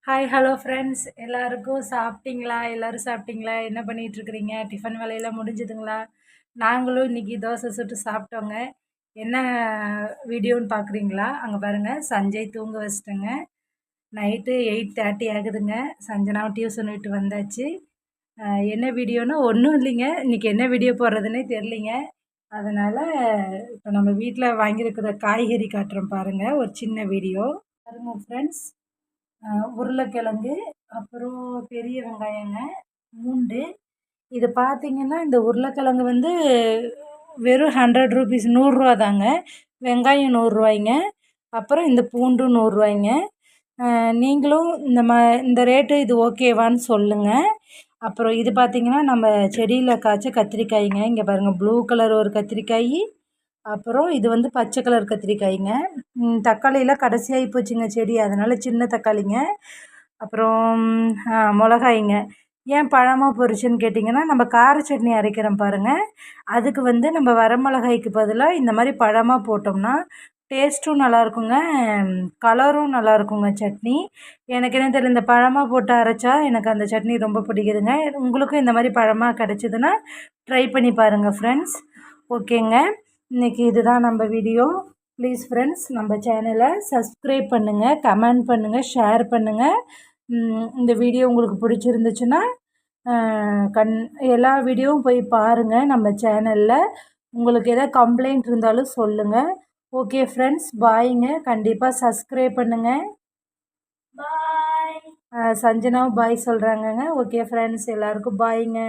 Hi hello friends எல்லாருக்கும் சாப்பிட்டீங்களா? எல்லாரும் சாப்பிட்டீங்களா? என்ன பண்ணிகிட்ருக்கிறீங்க? டிஃபன் வேலையெல்லாம் முடிஞ்சுதுங்களா? நாங்களும் இன்றைக்கி தோசை சுட்டு சாப்பிட்டோங்க. என்ன வீடியோன்னு பார்க்குறீங்களா? அங்கே பாருங்கள், சஞ்சய் தூங்க வச்சுட்டேங்க. நைட்டு 8:30 ஆகுதுங்க. சஞ்சனாவை டியூஷன் விட்டு வந்தாச்சு. என்ன வீடியோன்னா ஒன்றும் இல்லைங்க. இன்றைக்கி என்ன வீடியோ போடுறதுன்னே தெரிலிங்க. அதனால் இப்போ நம்ம வீட்டில் வாங்கியிருக்கிற காய்கறி காட்டுறோம் பாருங்கள், ஒரு சின்ன வீடியோ பாருங்கள் ஃப்ரெண்ட்ஸ். உருளைக்கிழங்கு, அப்புறம் பெரிய வெங்காயங்க, பூண்டு. இது பார்த்தீங்கன்னா, இந்த உருளைக்கிழங்கு வந்து வெறும் ₹100 100 தாங்க. வெங்காயம் ₹100, அப்புறம் இந்த பூண்டும் ₹100. நீங்களும் இந்த ரேட்டு இது ஓகேவான்னு சொல்லுங்கள். அப்புறம் இது பார்த்தீங்கன்னா, நம்ம செடியில் காய்ச்ச கத்திரிக்காய்ங்க. இங்கே பாருங்கள், ப்ளூ கலர் ஒரு கத்திரிக்காய், அப்புறம் இது வந்து பச்சை கலர் கத்திரிக்காய்ங்க. தக்காளியெல்லாம் கடைசியாகி போச்சுங்க செடி, அதனால் சின்ன தக்காளிங்க. அப்புறம் மிளகாய்ங்க. ஏன் பழமாக போச்சுன்னு கேட்டிங்கன்னா, நம்ம கார சட்னி அரைக்கிறோம் பாருங்கள், அதுக்கு வந்து நம்ம வரமிளகாய்க்கு பதிலாக இந்த மாதிரி பழமாக போட்டோம்னா டேஸ்ட்டும் நல்லாயிருக்குங்க, கலரும் நல்லாயிருக்குங்க சட்னி. எனக்கு என்ன தெரியல, இந்த பழமாக போட்டு அரைச்சா எனக்கு அந்த சட்னி ரொம்ப பிடிக்குதுங்க. உங்களுக்கும் இந்த மாதிரி பழமாக கிடச்சிதுன்னா ட்ரை பண்ணி பாருங்கள் ஃப்ரெண்ட்ஸ். ஓகேங்க, இன்றைக்கி இதுதான் நம்ம வீடியோ. ப்ளீஸ் ஃப்ரெண்ட்ஸ், நம்ம சேனலை சப்ஸ்கிரைப் பண்ணுங்கள், கமெண்ட் பண்ணுங்கள், ஷேர் பண்ணுங்கள். இந்த வீடியோ உங்களுக்கு பிடிச்சிருந்துச்சுன்னா எல்லா வீடியோவும் போய் பாருங்கள் நம்ம சேனலில். உங்களுக்கு எதாவது கம்ப்ளைண்ட் இருந்தாலும் சொல்லுங்கள். ஓகே ஃப்ரெண்ட்ஸ், பாய்ங்க. கண்டிப்பாக சப்ஸ்கிரைப் பண்ணுங்கள். பாய். சஞ்சனாவும் பாய் சொல்கிறாங்கங்க. ஓகே ஃப்ரெண்ட்ஸ், எல்லாருக்கும் பாய்ங்க.